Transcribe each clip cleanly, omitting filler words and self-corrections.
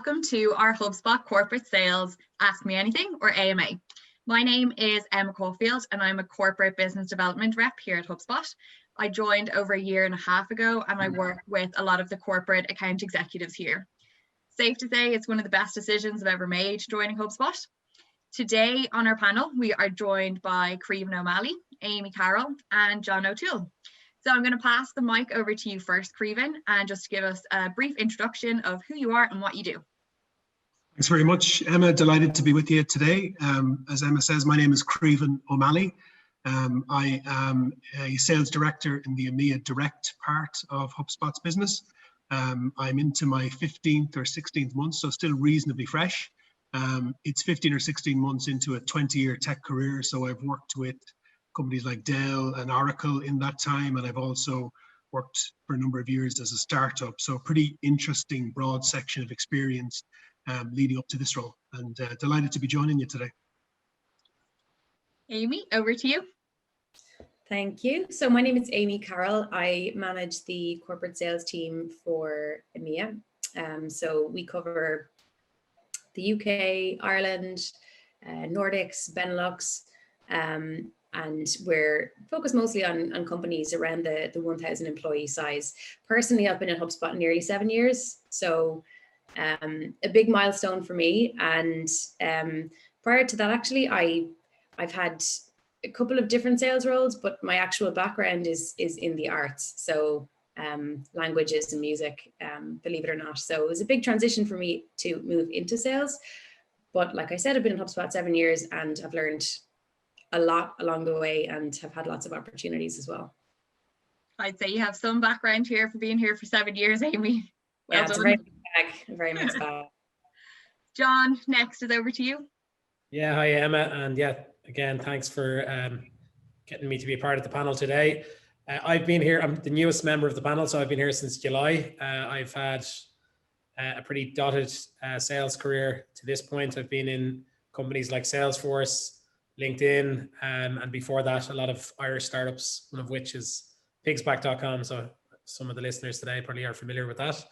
welcome to our HubSpot Corporate Sales Ask Me Anything, or AMA. My name is Emma Caulfield and I'm a Corporate Business Development Rep here at HubSpot. I joined over a year and a half ago and I work with a lot of the corporate account executives here. Safe to say it's one of the best decisions I've ever made joining HubSpot. Today on our panel, we are joined by Crevan O'Malley, Amy Carroll and John O'Toole. So I'm going to pass the mic over to you first, Crevan, and just give us a brief introduction of who you are and what you do. Thanks very much, Emma. Delighted to be with you today. As Emma says, my name is Crevan O'Malley. I am a sales director in the EMEA direct part of HubSpot's business. I'm into my 15th or 16th month, so still reasonably fresh. It's 15 or 16 months into a 20-year tech career, so I've worked with companies like Dell and Oracle in that time, and I've also worked for a number of years as a startup. So a pretty interesting, broad section of experience leading up to this role, and delighted to be joining you today. Amy, over to you. Thank you. So my name is Amy Carroll. I manage the corporate sales team for EMEA. So we cover the UK, Ireland, Nordics, Benelux, and we're focused mostly on companies around the 1,000 employee size. Personally, I've been at HubSpot nearly 7 years, so a big milestone for me. And prior to that, actually, I've had a couple of different sales roles, but my actual background is in the arts, so languages and music, believe it or not. So it was a big transition for me to move into sales. But like I said, I've been in HubSpot 7 years and I've learned a lot along the way and have had lots of opportunities as well. I'd say you have some background here for being here for 7 years, Amy. Well done. It's a very mixed bag. John, next is over to you. Yeah, hi Emma, and yeah, again, thanks for getting me to be a part of the panel today. I've been here, I'm the newest member of the panel, so I've been here since July. I've had a pretty dotted sales career to this point. I've been in companies like Salesforce, LinkedIn, and before that, a lot of Irish startups, one of which is pigsback.com. So some of the listeners today probably are familiar with that.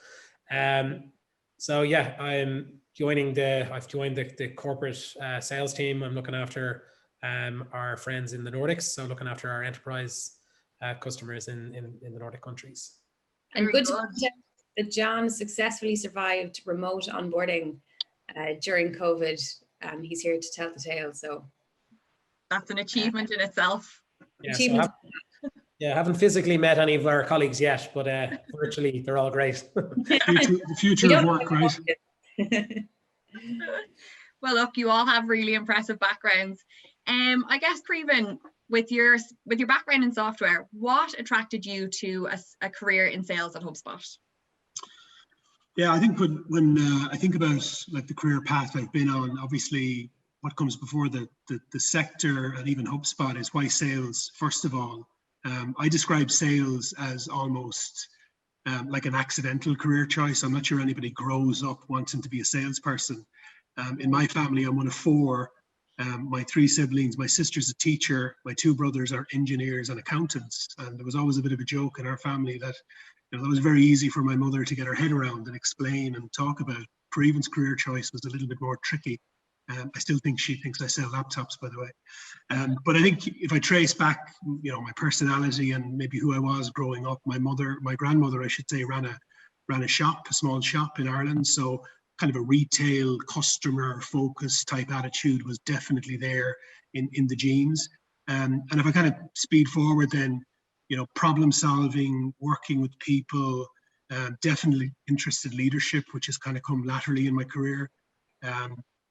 So yeah, I've joined the corporate sales team. I'm looking after our friends in the Nordics, so looking after our enterprise customers in the Nordic countries. And good to point out that John successfully survived remote onboarding during COVID, and he's here to tell the tale. So that's an achievement in itself. Yeah, so I haven't physically met any of our colleagues yet, but virtually they're all great. The future of work, right? Well, look, you all have really impressive backgrounds. I guess, Crevan, with your background in software, what attracted you to a career in sales at HubSpot? Yeah, I think when I think about like the career path I've been on, obviously what comes before the sector and even HubSpot is why sales, first of all. I describe sales as almost like an accidental career choice. I'm not sure anybody grows up wanting to be a salesperson. In my family, I'm one of four. My three siblings, my sister's a teacher, my two brothers are engineers and accountants. And there was always a bit of a joke in our family that, that was very easy for my mother to get her head around and explain and talk about. Crevan's career choice was a little bit more tricky. I still think she thinks I sell laptops, by the way. But I think if I trace back, my personality and maybe who I was growing up, my grandmother, I should say, ran a shop, a small shop in Ireland. So kind of a retail customer focus type attitude was definitely there in the genes. And if I kind of speed forward then, problem solving, working with people, definitely interested leadership, which has kind of come laterally in my career.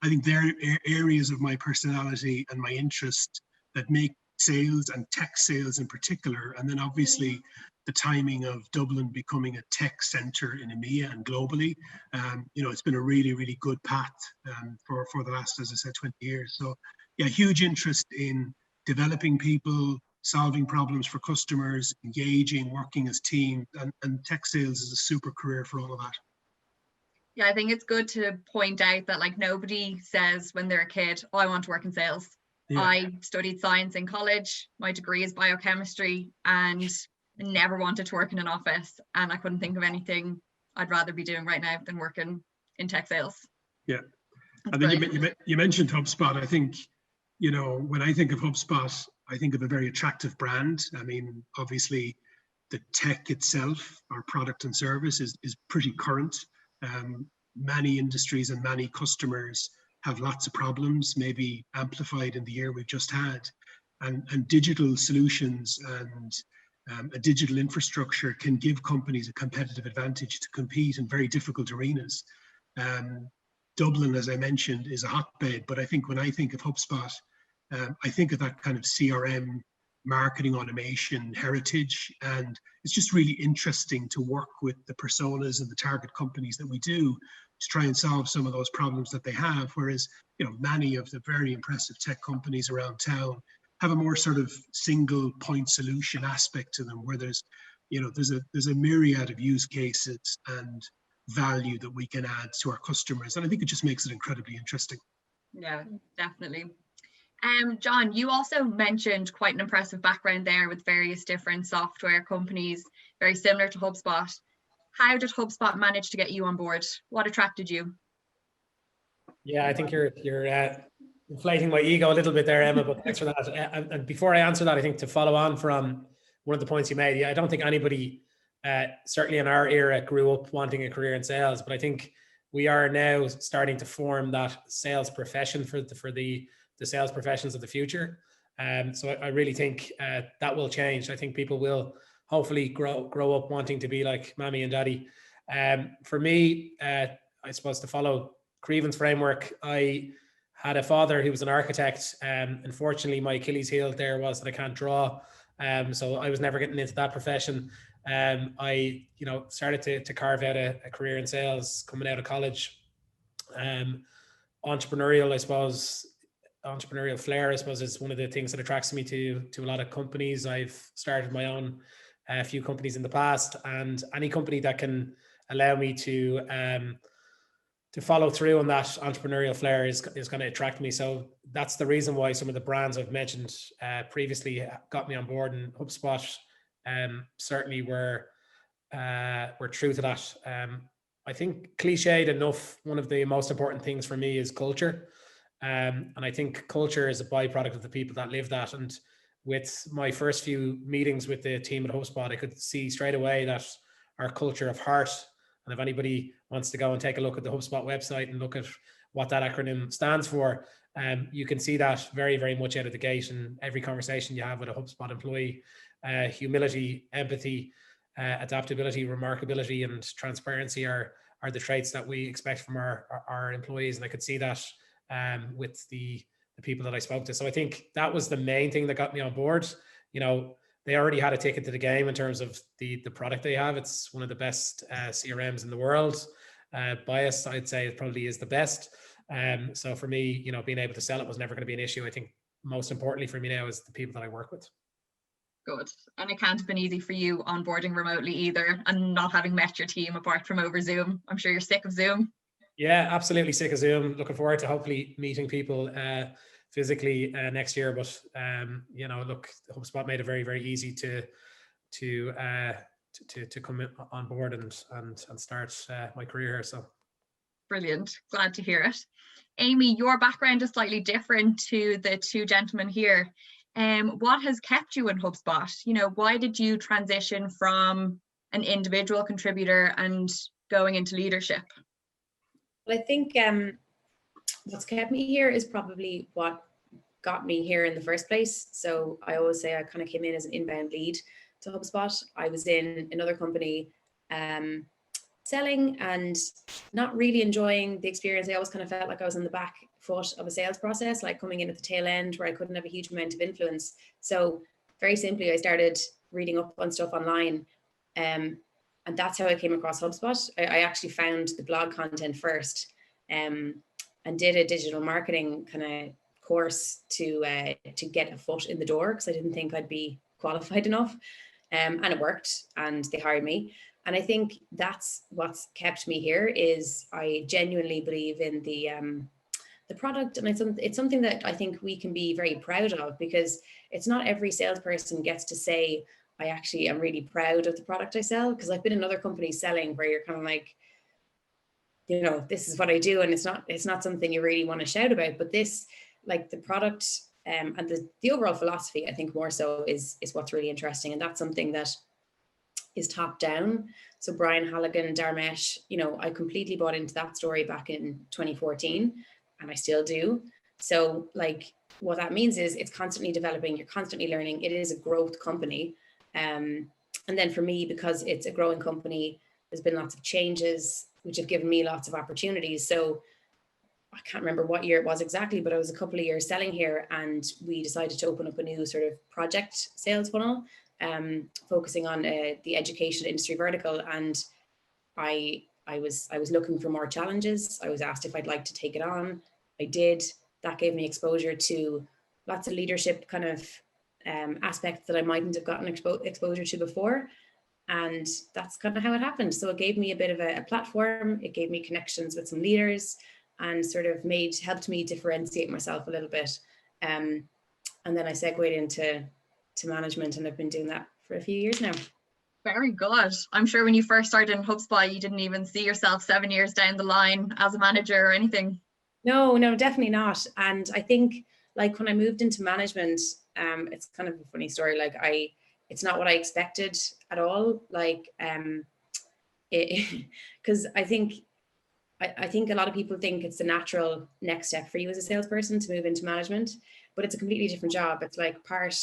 I think there are areas of my personality and my interest that make sales and tech sales in particular. And then obviously the timing of Dublin becoming a tech center in EMEA and globally, it's been a really, really good path for the last, as I said, 20 years. So yeah, huge interest in developing people, solving problems for customers, engaging, working as teams, and tech sales is a super career for all of that. Yeah, I think it's good to point out that like nobody says when they're a kid, oh, I want to work in sales. Yeah. I studied science in college. My degree is biochemistry and never wanted to work in an office. And I couldn't think of anything I'd rather be doing right now than working in tech sales. Yeah. That's And then great. you mentioned HubSpot. I think, you know, when I think of HubSpot, I think of a very attractive brand. I mean, obviously, the tech itself, our product and service, is pretty current. Many industries and many customers have lots of problems, maybe amplified in the year we've just had. And digital solutions and a digital infrastructure can give companies a competitive advantage to compete in very difficult arenas. Dublin, as I mentioned, is a hotbed, but I think when I think of HubSpot, I think of that kind of CRM, marketing automation heritage, and it's just really interesting to work with the personas and the target companies that we do to try and solve some of those problems that they have. Whereas, you know, many of the very impressive tech companies around town have a more sort of single point solution aspect to them, where there's, you know, there's a myriad of use cases and value that we can add to our customers, and I think it just makes it incredibly interesting. Yeah, definitely. John, you also mentioned quite an impressive background there with various different software companies, very similar to HubSpot. How did HubSpot manage to get you on board? What attracted you? Yeah, I think you're inflating my ego a little bit there, Emma, but thanks for that. And before I answer that, I think to follow on from one of the points you made, yeah, I don't think anybody, certainly in our era, grew up wanting a career in sales, but I think we are now starting to form that sales profession for the sales professions of the future. So I really think that will change. I think people will hopefully grow up wanting to be like mommy and daddy. For me, I suppose to follow Crevan's framework, I had a father who was an architect. Unfortunately, my Achilles heel there was that I can't draw. So I was never getting into that profession. I, you know, started to carve out a career in sales coming out of college. Entrepreneurial, I suppose, entrepreneurial flair, I suppose, is one of the things that attracts me to a lot of companies. I've started my own few companies in the past, and any company that can allow me to follow through on that entrepreneurial flair is going to attract me. So that's the reason why some of the brands I've mentioned previously got me on board, and HubSpot certainly were true to that. I think cliched enough, one of the most important things for me is culture. And I think culture is a byproduct of the people that live that. And with my first few meetings with the team at HubSpot, I could see straight away that our culture of heart, and if anybody wants to go and take a look at the HubSpot website and look at what that acronym stands for, you can see that very, very much out of the gate in every conversation you have with a HubSpot employee. Humility, empathy, adaptability, remarkability, and transparency are the traits that we expect from our employees. And I could see that with the people that I spoke to. So I think that was the main thing that got me on board. You know, they already had a ticket to the game in terms of the product they have. It's one of the best CRMs in the world. Biased, I'd say it probably is the best. So for me, you know, being able to sell it was never going to be an issue. I think most importantly for me now is the people that I work with. Good. And it can't have been easy for you onboarding remotely either, and not having met your team apart from over Zoom. I'm sure you're sick of Zoom. Yeah, absolutely sick of Zoom. Looking forward to hopefully meeting people physically next year. But you know, look, HubSpot made it very, very easy to come on board and start my career here. So brilliant. Glad to hear it. Amy, your background is slightly different to the two gentlemen here. What has kept you in HubSpot? You know, why did you transition from an individual contributor and going into leadership? Well, I think what's kept me here is probably what got me here in the first place. So I always say I kind of came in as an inbound lead to HubSpot. I was in another company selling and not really enjoying the experience. I always kind of felt like I was on the back foot of a sales process, like coming in at the tail end where I couldn't have a huge amount of influence. So very simply, I started reading up on stuff online. And that's how I came across HubSpot. I actually found the blog content first and did a digital marketing kind of course to get a foot in the door, because I didn't think I'd be qualified enough. And it worked, and they hired me. And I think that's what's kept me here, is I genuinely believe in the product. And it's something that I think we can be very proud of, because it's not every salesperson gets to say, I actually am really proud of the product I sell. Because I've been in other companies selling where you're kind of like, you know, this is what I do, and it's not something you really want to shout about. But this, like the product and the overall philosophy, I think more so is what's really interesting, and that's something that is top down. So Brian Halligan, Dharmesh, you know, I completely bought into that story back in 2014, and I still do. So like what that means is it's constantly developing, you're constantly learning. It is a growth company. And then for me, because it's a growing company, there's been lots of changes, which have given me lots of opportunities. So I can't remember what year it was exactly, but I was a couple of years selling here, and we decided to open up a new sort of project sales funnel, focusing on the education industry vertical. And I was looking for more challenges. I was asked if I'd like to take it on. I did. That gave me exposure to lots of leadership kind of aspects that I mightn't have gotten exposure to before. And that's kind of how it happened. So it gave me a bit of a platform. It gave me connections with some leaders, and sort of helped me differentiate myself a little bit. And then I segued into management, and I've been doing that for a few years now. Very good. I'm sure when you first started in HubSpot, you didn't even see yourself 7 years down the line as a manager or anything. No, definitely not. And I think like when I moved into management, it's kind of a funny story. Like it's not what I expected at all. Like, because I think a lot of people think it's the natural next step for you as a salesperson to move into management, but it's a completely different job. It's like part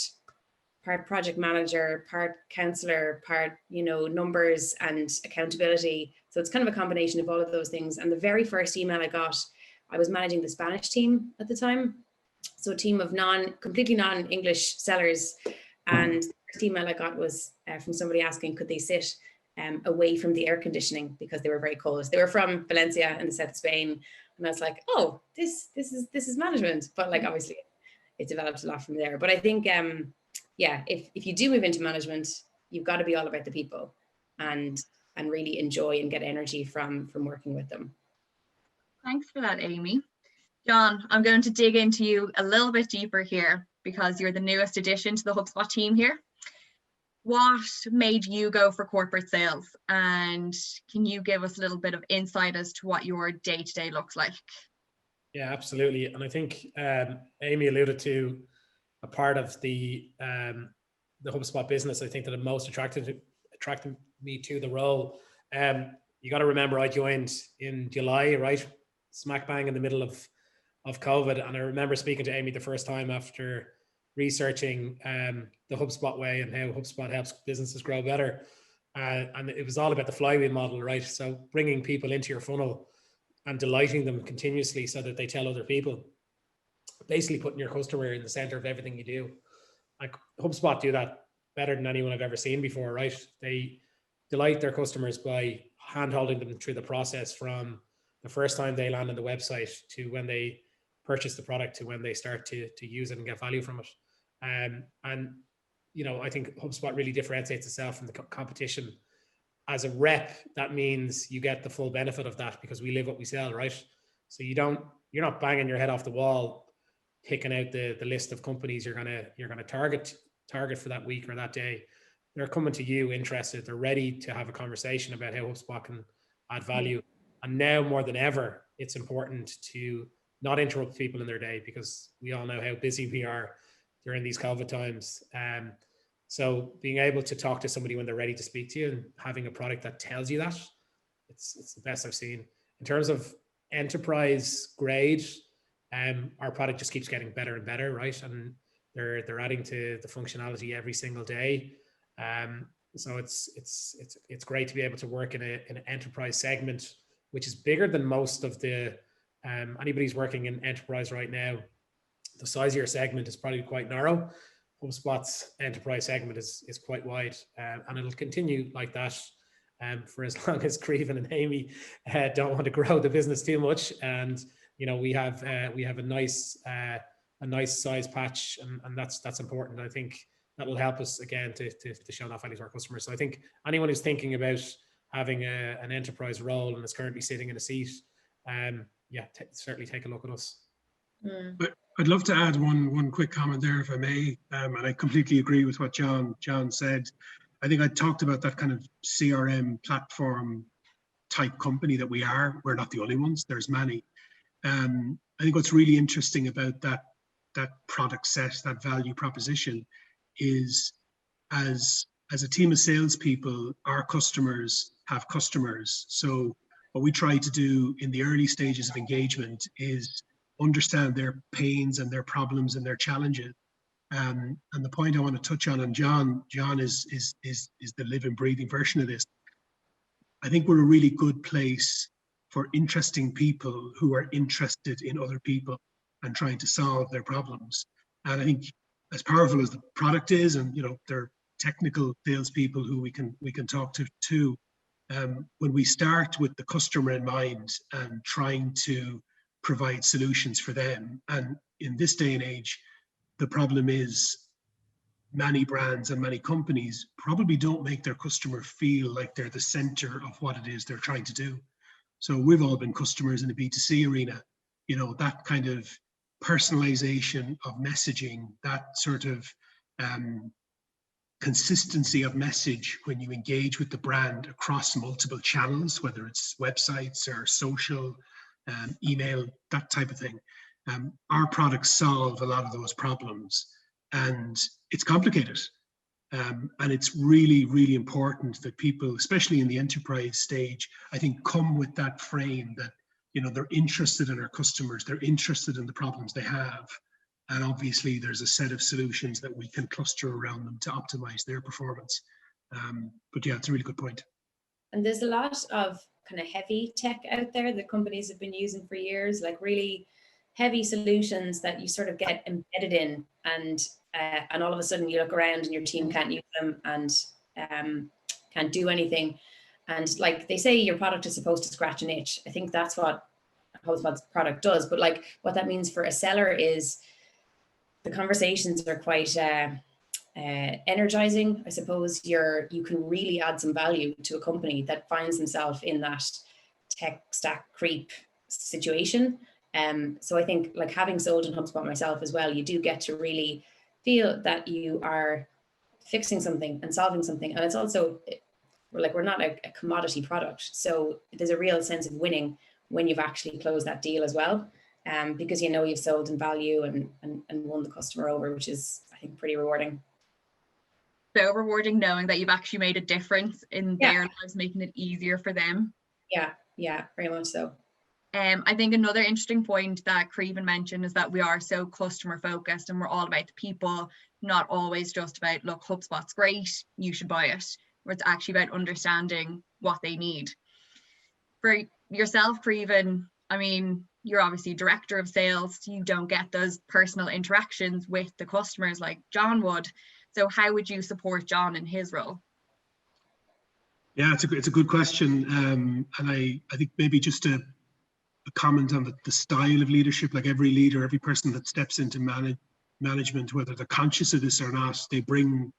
project manager, part counselor, part, you know, numbers and accountability. So it's kind of a combination of all of those things. And the very first email I got, I was managing the Spanish team at the time. So a team of completely non-English sellers. And the first email I got was from somebody asking, could they sit away from the air conditioning because they were very cold. They were from Valencia in the south of Spain. And I was like, oh, this is management. But like, obviously it developed a lot from there. But I think, yeah, if you do move into management, you've got to be all about the people and really enjoy and get energy from working with them. Thanks for that, Amy. John, I'm going to dig into you a little bit deeper here because you're the newest addition to the HubSpot team here. What made you go for corporate sales? And can you give us a little bit of insight as to what your day-to-day looks like? Yeah, absolutely. And I think Amy alluded to a part of the HubSpot business, I think, that it most attracted me to the role. You got to remember, I joined in July, right? Smack bang in the middle of COVID. And I remember speaking to Amy the first time after researching the HubSpot way and how HubSpot helps businesses grow better. And it was all about the flywheel model, right? So bringing people into your funnel and delighting them continuously so that they tell other people, basically putting your customer in the center of everything you do. Like HubSpot do that better than anyone I've ever seen before, right? They delight their customers by hand-holding them through the process from the first time they land on the website to when they purchase the product to when they start to use it and get value from it. And, you know, I think HubSpot really differentiates itself from the competition. As a rep, that means you get the full benefit of that because we live what we sell, right? So you're not banging your head off the wall, picking out the list of companies you're gonna target for that week or that day. They're coming to you interested. They're ready to have a conversation about how HubSpot can add value. And now more than ever, it's important to not interrupt people in their day because we all know how busy we are during these COVID times. So being able to talk to somebody when they're ready to speak to you and having a product that tells you that, it's the best I've seen. In terms of enterprise grade, our product just keeps getting better and better, right? And they're adding to the functionality every single day. So it's great to be able to work in an enterprise segment, which is bigger than most of the anybody's working in enterprise right now. The size of your segment is probably quite narrow. HubSpot's enterprise segment is quite wide, and it'll continue like that for as long as Crevan and Amy don't want to grow the business too much. And you know, we have a nice size patch, and that's important. I think that will help us again to show that value to our customers. So I think anyone who's thinking about having an enterprise role and is currently sitting in a seat, certainly take a look at us. But I'd love to add one quick comment there, if I may, and I completely agree with what John said. I think I talked about that kind of CRM platform type company that we are, we're not the only ones. There's many. I think what's really interesting about that product set, that value proposition, is as a team of salespeople, our customers have customers. So what we try to do in the early stages of engagement is understand their pains and their problems and their challenges. And the point I want to touch on, and John is the living, breathing version of this. I think we're a really good place for interesting people who are interested in other people and trying to solve their problems. And I think as powerful as the product is, and they're technical salespeople who we can talk to too. When we start with the customer in mind and trying to provide solutions for them, and in this day and age, the problem is many brands and many companies probably don't make their customer feel like they're the center of what it is they're trying to do. So we've all been customers in the B2C arena, that kind of personalization of messaging, that sort of consistency of message when you engage with the brand across multiple channels, whether it's websites or social, email, that type of thing. Our products solve a lot of those problems, and it's complicated. And it's really, really important that people, especially in the enterprise stage, I think come with that frame that, they're interested in our customers, they're interested in the problems they have. And obviously there's a set of solutions that we can cluster around them to optimize their performance. But yeah, it's a really good point. And there's a lot of kind of heavy tech out there that companies have been using for years, like really heavy solutions that you sort of get embedded in, and all of a sudden you look around and your team can't use them and can't do anything. And like they say, your product is supposed to scratch an itch. I think that's what HubSpot's product does. But like what that means for a seller is the conversations are quite energizing. I suppose you can really add some value to a company that finds themselves in that tech stack creep situation. So I think, like, having sold in HubSpot myself as well, you do get to really feel that you are fixing something and solving something. And it's also, we're not a commodity product. So there's a real sense of winning when you've actually closed that deal as well. Because you've sold in value and won the customer over, which is, I think, pretty rewarding. So rewarding knowing that you've actually made a difference in their lives, making it easier for them. Yeah, very much so. I think another interesting point that Crevan mentioned is that we are so customer focused and we're all about the people, not always just about, look, HubSpot's great, you should buy it. Where it's actually about understanding what they need. For yourself, Crevan, I mean, you're obviously director of sales. So you don't get those personal interactions with the customers like John would. So how would you support John in his role? Yeah, it's a good question. And I think maybe just a comment on the style of leadership. Like every leader, every person that steps into management, whether they're conscious of this or not, they bring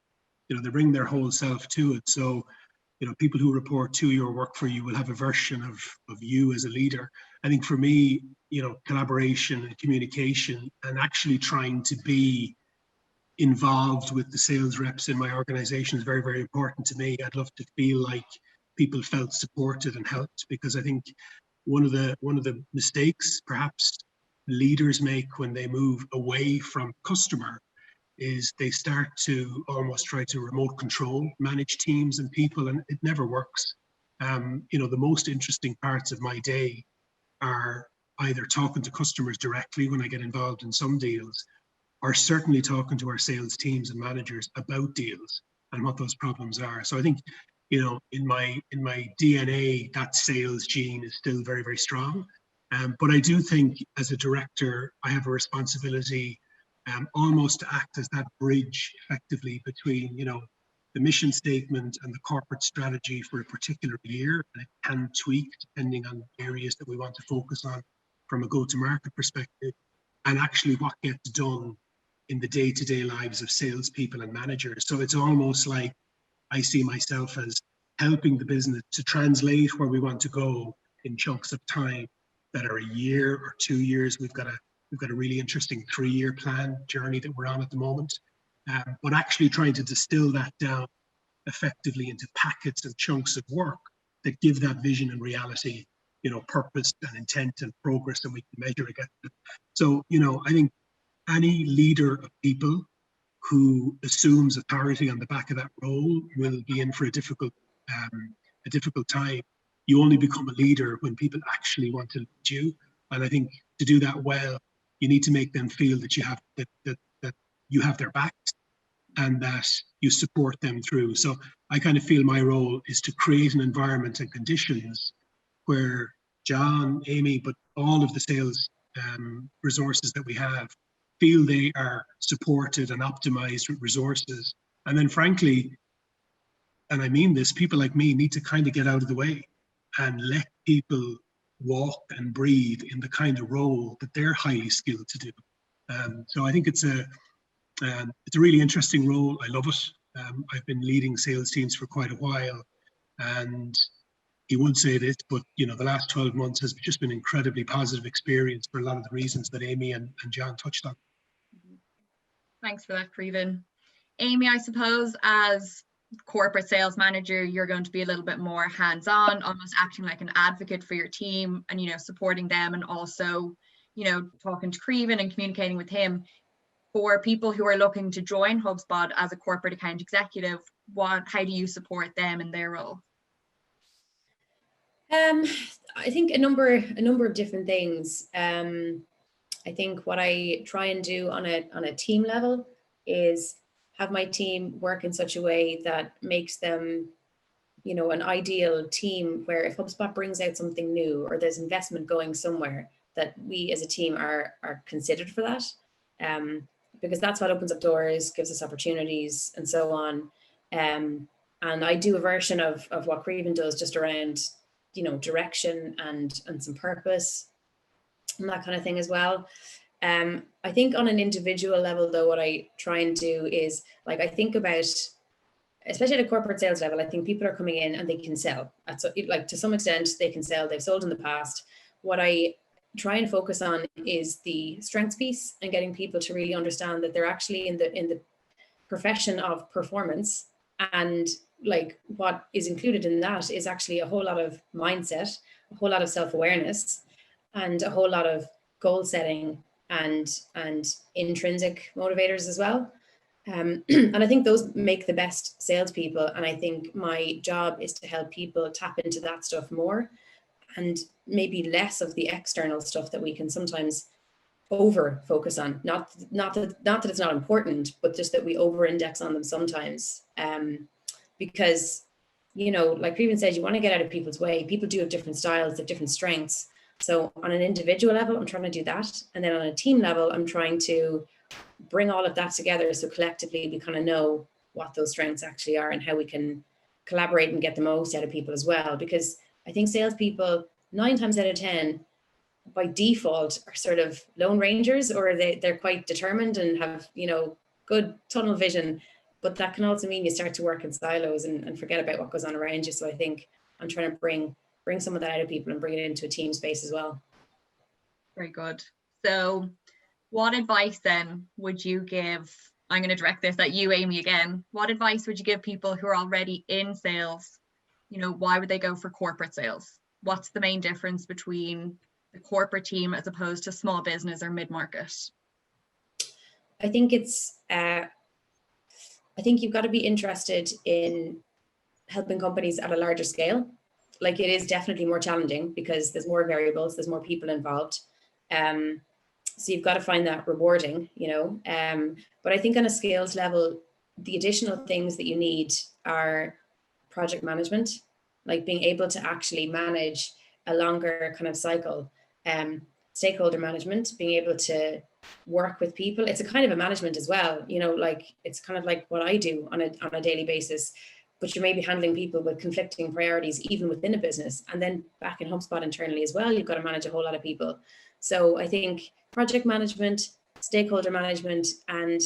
their whole self to it. So, people who report to you or work for you will have a version of you as a leader. I think for me, collaboration and communication and actually trying to be involved with the sales reps in my organization is very, very important to me. I'd love to feel like people felt supported and helped, because I think one of the mistakes perhaps leaders make when they move away from customer is they start to almost try to remote control, manage teams and people, and it never works. The most interesting parts of my day are either talking to customers directly when I get involved in some deals, or certainly talking to our sales teams and managers about deals and what those problems are. So I think, in my DNA, that sales gene is still very, very strong. But I do think as a director, I have a responsibility almost to act as that bridge effectively between, the mission statement and the corporate strategy for a particular year. And it can tweak depending on areas that we want to focus on from a go-to-market perspective, and actually what gets done in the day-to-day lives of salespeople and managers. So it's almost like I see myself as helping the business to translate where we want to go in chunks of time that are a year or 2 years. We've got a really interesting 3-year plan journey that we're on at the moment, but actually trying to distill that down effectively into packets and chunks of work that give that vision and reality, purpose and intent and progress, and we can measure against it. So, I think any leader of people who assumes authority on the back of that role will be in for a difficult time. You only become a leader when people actually want to lead you, and I think to do that well, you need to make them feel that you have that you have their backs and that you support them through. So I kind of feel my role is to create an environment and conditions where John, Amy, but all of the sales resources that we have feel they are supported and optimized with resources. And then frankly, and I mean this, people like me need to kind of get out of the way and let people walk and breathe in the kind of role that they're highly skilled to do. So I think it's a really interesting role. I love it. I've been leading sales teams for quite a while, and he would say this, but the last 12 months has just been an incredibly positive experience for a lot of the reasons that Amy and John touched on. Thanks for that, Crevan. Amy, I suppose as corporate sales manager, you're going to be a little bit more hands-on, almost acting like an advocate for your team and, supporting them, and also, talking to Crevan and communicating with him. For people who are looking to join HubSpot as a corporate account executive, how do you support them in their role? I think a number of different things. I think what I try and do on a team level is have my team work in such a way that makes them, an ideal team, where if HubSpot brings out something new or there's investment going somewhere, that we as a team are considered for that. Because that's what opens up doors, gives us opportunities, and so on. And I do a version of what Crevan does, just around, direction and some purpose and that kind of thing as well. I think on an individual level, though, what I try and do is, I think about, especially at a corporate sales level, I think people are coming in and they can sell. To some extent, they can sell. They've sold in the past. What I try and focus on is the strengths piece, and getting people to really understand that they're actually in the profession of performance, and what is included in that is actually a whole lot of mindset, a whole lot of self-awareness, and a whole lot of goal setting and intrinsic motivators as well. And I think those make the best salespeople. And I think my job is to help people tap into that stuff more, and maybe less of the external stuff that we can sometimes over focus on. Not that it's not important, but just that we over index on them sometimes. Because, like Crevan says, you want to get out of people's way. People do have different styles, they have different strengths. So on an individual level, I'm trying to do that. And then on a team level, I'm trying to bring all of that together, so collectively we kind of know what those strengths actually are and how we can collaborate and get the most out of people as well. Because I think salespeople, 9 times out of 10, by default, are sort of lone rangers, or they're quite determined and have, good tunnel vision. But that can also mean you start to work in silos and forget about what goes on around you. So I think I'm trying to bring some of that out of people and bring it into a team space as well. Very good. So what advice then would you give? I'm going to direct this at you, Amy, again. What advice would you give people who are already in sales? Why would they go for corporate sales? What's the main difference between the corporate team as opposed to small business or mid-market? I think you've got to be interested in helping companies at a larger scale. It is definitely more challenging because there's more variables, there's more people involved. So you've got to find that rewarding, but I think on a scales level, the additional things that you need are project management, being able to actually manage a longer kind of cycle, stakeholder management, being able to work with people. It's a kind of a management as well, it's kind of like what I do on a daily basis, but you're maybe handling people with conflicting priorities even within a business. And then back in HubSpot internally as well, you've got to manage a whole lot of people. So I think project management, stakeholder management, and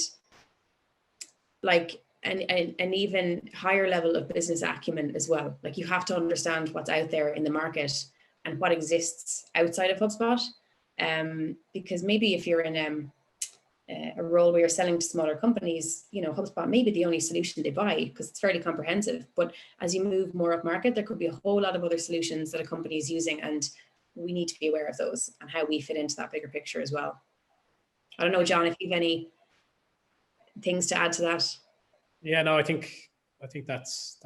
an even higher level of business acumen as well. You have to understand what's out there in the market and what exists outside of HubSpot. Because maybe if you're in a role where you're selling to smaller companies, you know, HubSpot may be the only solution they buy because it's fairly comprehensive. But as you move more up market, there could be a whole lot of other solutions that a company is using, and we need to be aware of those and how we fit into that bigger picture as well. I don't know, John, if you have any things to add to that. Yeah, no, I think that's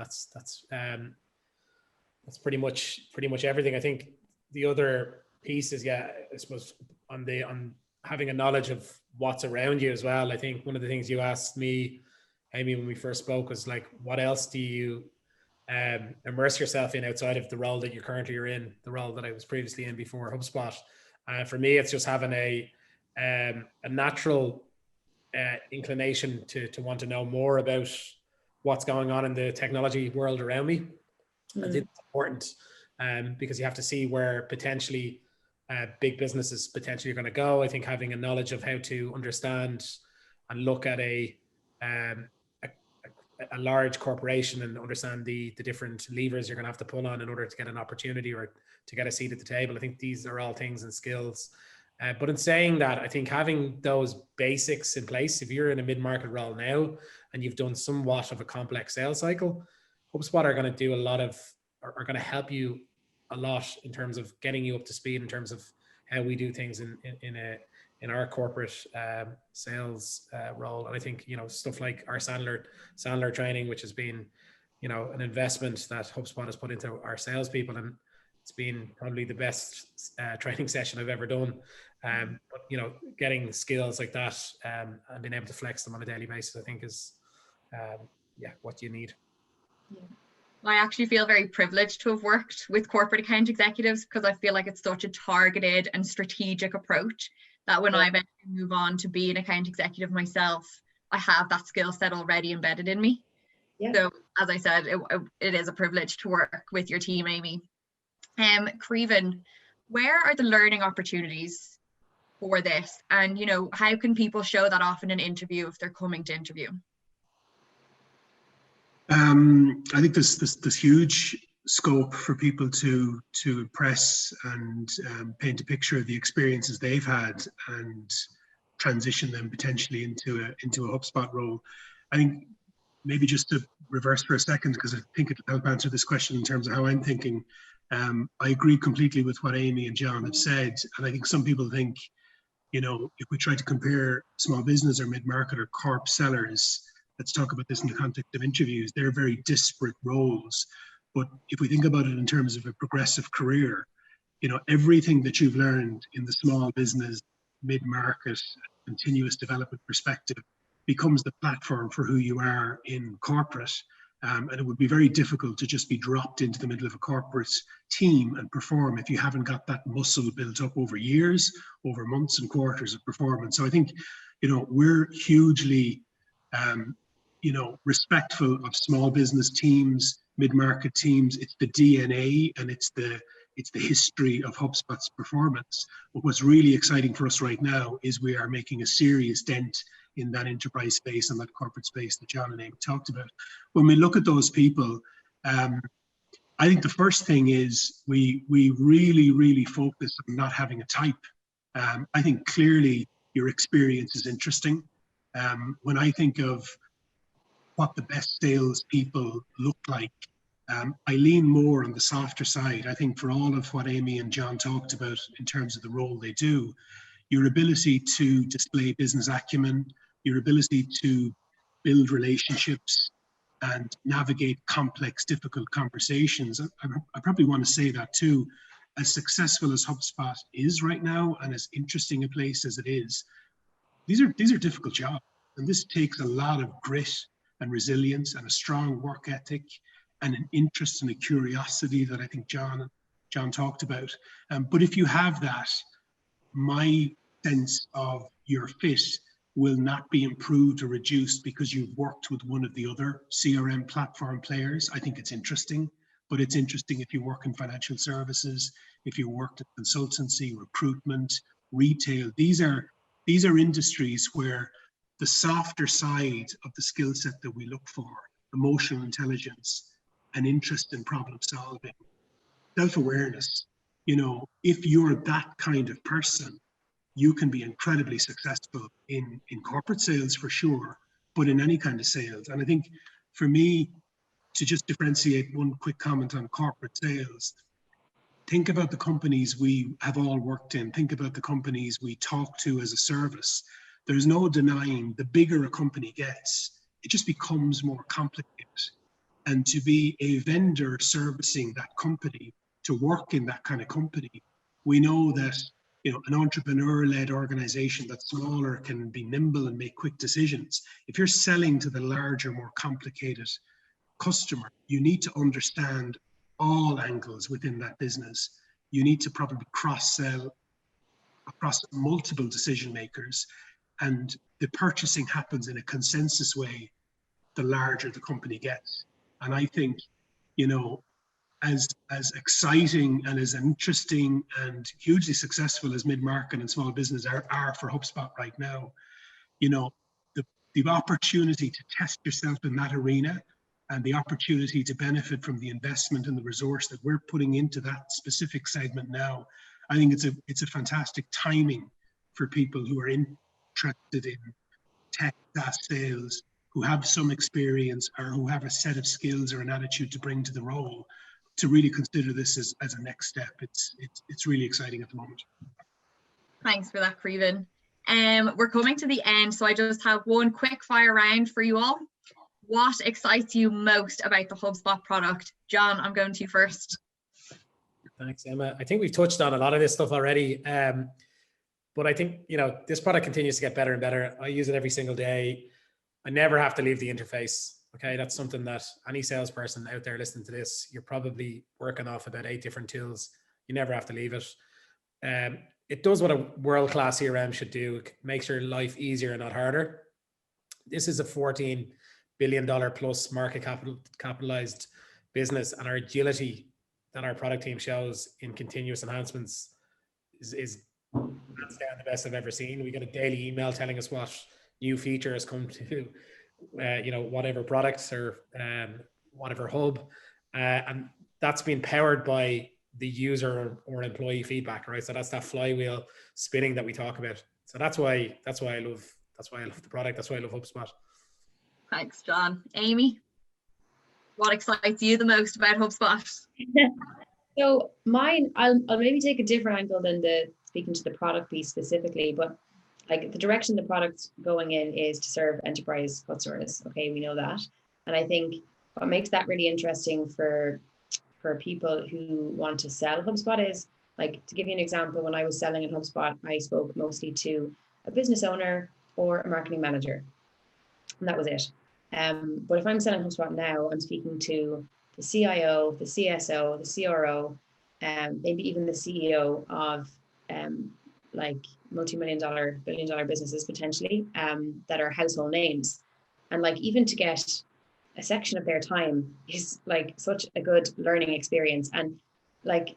pretty much everything. I think the other piece is, yeah, I suppose on having a knowledge of what's around you as well. I think one of the things you asked me, Amy, when we first spoke was like, what else do you immerse yourself in outside of the role that you currently are in, the role that I was previously in before HubSpot? For me, it's just having a natural inclination to want to know more about what's going on in the technology world around me. I think it's important because you have to see where potentially big businesses potentially are going to go. I think having a knowledge of how to understand and look at a large corporation and understand the different levers you're going to have to pull on in order to get an opportunity or to get a seat at the table. I think these are all things and skills. But in saying that, I think having those basics in place, if you're in a mid-market role now and you've done somewhat of a complex sales cycle, HubSpot are going to do are going to help you a lot in terms of getting you up to speed in terms of how we do things in our corporate sales role. And I think, you know, stuff like our Sandler training, which has been, you know, an investment that HubSpot has put into our salespeople, and it's been probably the best training session I've ever done. But, you know, getting skills like that and being able to flex them on a daily basis, I think is, what you need. Yeah. I actually feel very privileged to have worked with corporate account executives because I feel like it's such a targeted and strategic approach that when I eventually move on to be an account executive myself, I have that skill set already embedded in me. Yeah. So as I said, it is a privilege to work with your team, Amy. Crevan, where are the learning opportunities for this? And, you know, how can people show that off in an interview if they're coming to interview? I think there's huge scope for people to impress and paint a picture of the experiences they've had and transition them potentially into a HubSpot role. I think maybe just to reverse for a second, because I think it'll help answer this question in terms of how I'm thinking. I agree completely with what Amy and John have said, and I think some people think, you know, if we try to compare small business or mid-market or corp sellers, let's talk about this in the context of interviews, they're very disparate roles. But if we think about it in terms of a progressive career, you know, everything that you've learned in the small business, mid-market, continuous development perspective becomes the platform for who you are in corporate. And it would be very difficult to just be dropped into the middle of a corporate team and perform if you haven't got that muscle built up over years, over months and quarters of performance. So I think, you know, we're hugely respectful of small business teams, mid-market teams. It's the DNA and it's the history of HubSpot's performance. But what's really exciting for us right now is we are making a serious dent in that enterprise space and that corporate space that John and Amy talked about. When we look at those people, I think the first thing is we really, really focus on not having a type. I think clearly your experience is interesting. When I think of what the best salespeople look like, I lean more on the softer side. I think for all of what Amy and John talked about in terms of the role they do, your ability to display business acumen, your ability to build relationships and navigate complex, difficult conversations. I probably want to say that too. As successful as HubSpot is right now and as interesting a place as it is, these are difficult jobs. And this takes a lot of grit and resilience and a strong work ethic and an interest and a curiosity that I think John talked about. But if you have that, my sense of your fit will not be improved or reduced because you've worked with one of the other CRM platform players. I think it's interesting, but it's interesting if you work in financial services, if you worked in consultancy, recruitment, retail. These are industries where the softer side of the skill set that we look for, emotional intelligence, an interest in problem solving, self-awareness, you know, if you're that kind of person, you can be incredibly successful in corporate sales for sure, but in any kind of sales. And I think for me, to just differentiate one quick comment on corporate sales, think about the companies we have all worked in, think about the companies we talk to as a service. There's no denying the bigger a company gets, it just becomes more complicated. And to be a vendor servicing that company, to work in that kind of company, we know that an entrepreneur-led organization that's smaller can be nimble and make quick decisions. If you're selling to the larger, more complicated customer, you need to understand all angles within that business. You need to probably cross-sell across multiple decision makers, and the purchasing happens in a consensus way the larger the company gets. And I think, as exciting and as interesting and hugely successful as mid-market and small business are for HubSpot right now, the opportunity to test yourself in that arena and the opportunity to benefit from the investment and the resource that we're putting into that specific segment now, I think it's a fantastic timing for people who are interested in tech, SaaS sales, who have some experience or who have a set of skills or an attitude to bring to the role, to really consider this as a next step. It's really exciting at the moment. Thanks for that, Crevan. We're coming to the end, so I just have one quick fire round for you all. What excites you most about the HubSpot product? John, I'm going to you first. Thanks, Emma. I think we've touched on a lot of this stuff already, but I think this product continues to get better and better. I use it every single day. I never have to leave the interface. Okay, that's something that any salesperson out there listening to this, you're probably working off about 8 different tools. You never have to leave it. It does what a world-class CRM should do. It makes your life easier and not harder. This is a $14 billion plus market capitalized business, and our agility that our product team shows in continuous enhancements is hands down the best I've ever seen. We get a daily email telling us what new features come to whatever products or whatever hub, and that's been powered by the user or employee feedback, right? So that's that flywheel spinning that we talk about. So that's why I love the product. That's why I love HubSpot. Thanks, John. Amy, what excites you the most about HubSpot? So mine, I'll maybe take a different angle than speaking to the product piece specifically, but like the direction the product's going in is to serve enterprise customers. Okay, we know that. And I think what makes that really interesting for people who want to sell HubSpot is, like, to give you an example, when I was selling at HubSpot, I spoke mostly to a business owner or a marketing manager, and that was it. But if I'm selling HubSpot now, I'm speaking to the CIO, the CSO, the CRO, maybe even the CEO of like multi-million-dollar, billion-dollar businesses potentially, that are household names. And like, even to get a section of their time is like such a good learning experience. And like,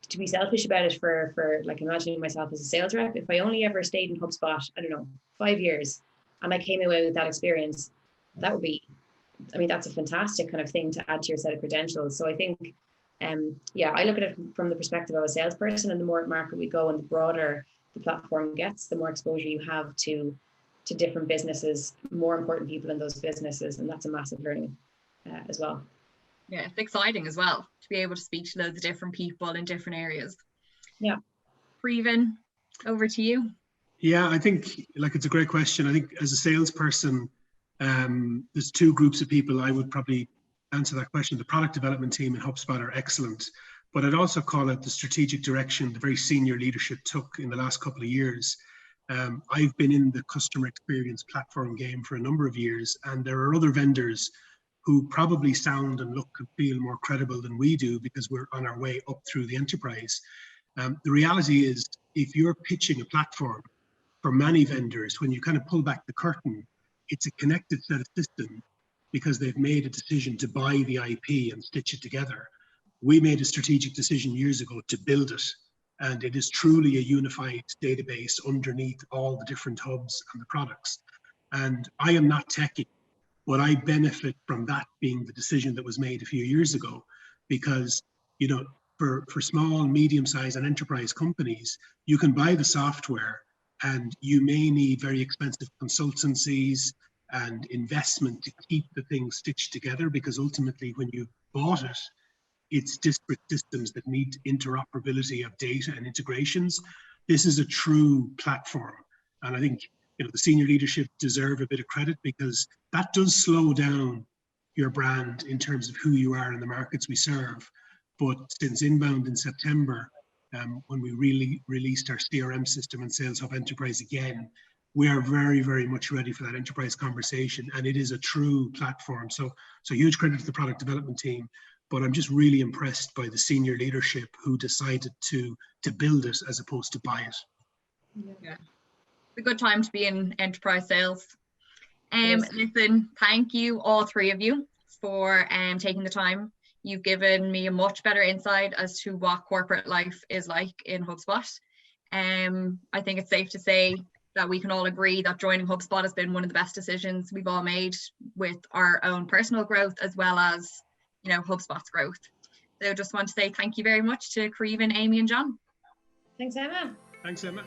to be selfish about it for like imagining myself as a sales rep, if I only ever stayed in HubSpot, I don't know, 5 years, and I came away with that experience, that would be, I mean, that's a fantastic kind of thing to add to your set of credentials. So I think, I look at it from the perspective of a salesperson, and the more market we go and the broader the platform gets, the more exposure you have to different businesses, more important people in those businesses, and that's a massive learning as well. Yeah, it's exciting as well to be able to speak to loads of different people in different areas. Yeah. Crevan, over to you. Yeah, I think it's a great question. I think as a salesperson, there's 2 groups of people I would probably answer that question. The product development team and HubSpot are excellent, but I'd also call it the strategic direction the very senior leadership took in the last couple of years. I've been in the customer experience platform game for a number of years, and there are other vendors who probably sound and look and feel more credible than we do because we're on our way up through the enterprise. The reality is, if you're pitching a platform for many vendors, when you kind of pull back the curtain, it's a connected set of systems because they've made a decision to buy the IP and stitch it together. We made a strategic decision years ago to build it, and it is truly a unified database underneath all the different hubs and the products. And I am not techie, but I benefit from that being the decision that was made a few years ago, because for small, medium-sized and enterprise companies, you can buy the software and you may need very expensive consultancies and investment to keep the thing stitched together, because ultimately when you bought it, it's disparate systems that need interoperability of data and integrations. This is a true platform. And I think, you know, the senior leadership deserve a bit of credit, because that does slow down your brand in terms of who you are in the markets we serve. But since Inbound in September, when we really released our CRM system and Sales Hub Enterprise again, we are very, very much ready for that enterprise conversation, and it is a true platform. So huge credit to the product development team, but I'm just really impressed by the senior leadership who decided to build it as opposed to buy it. Yeah, it's a good time to be in enterprise sales. Yes. Listen, thank you all three of you for taking the time. You've given me a much better insight as to what corporate life is like in HubSpot. I think it's safe to say that we can all agree that joining HubSpot has been one of the best decisions we've all made, with our own personal growth as well as, you know, HubSpot's growth. So just want to say thank you very much to Crevan, Amy and John. Thanks, Emma. Thanks, Emma.